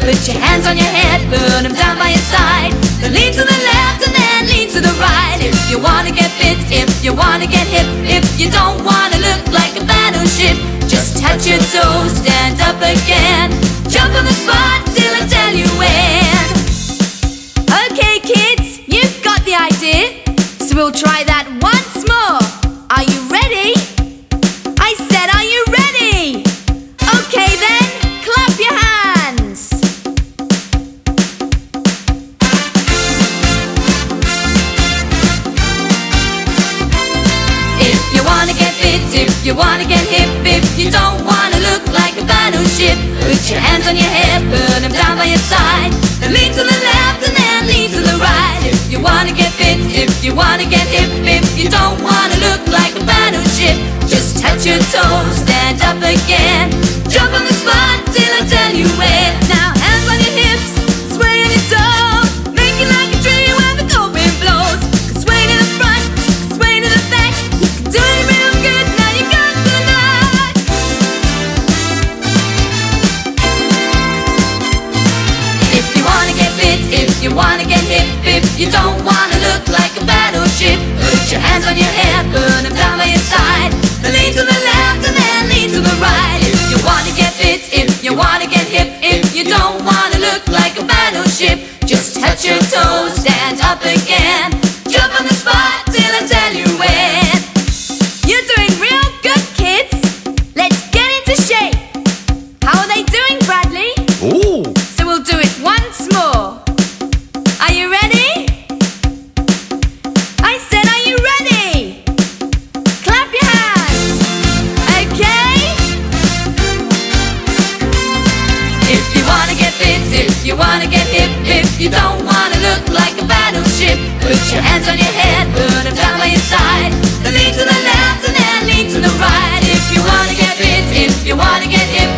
Put your hands on your head, put them down by your side. Then lean to the left and then lean to the right. If you wanna get fit, if you wanna get hip, if you don't wanna look like a battleship, just touch your toes, stand up again. Jump on the spot till I tell you when. Okay kids, you've got the idea, so we'll try that once more. Are you ready? I said, are you ready? Okay then, clap your hands. If you wanna get fit, if you wanna get hip, if you don't wanna look like a battleship, put your hands on your head, put them down by your side. Then lean to the left and then lean to the right. If you wanna get fit, if you wanna get hip, if you don't wanna look like a battleship, just touch your toes, stand up again. Jump on the spot till I tell you when. Now hands on your hips, sway on your toes, make it like a tree when the cold wind blows. Sway to the front, sway to the back, you can do it real good, now you got the night. If you wanna get fit, if you wanna get hip, if you don't wanna look like a battleship, put your hands on your head, put them down by your side. Then lean to the left and then lean to the right. If you wanna get fit, if you wanna get hip, if you don't wanna look like a battleship, just touch your toes, stand up again. Jump on the spot till I tell you when. You're doing real good, kids. Let's get into shape. How are they doing, Bradley? Ooh. So we'll do it once more. Are you ready? I said, are you ready? Clap your hands. Okay? If you wanna get fit, if you wanna get hip, if you don't wanna look like a battleship, put your hands on your head, put them down by your side. Then lean to the left and then lean to the right. If you wanna get fit, if you wanna get hip,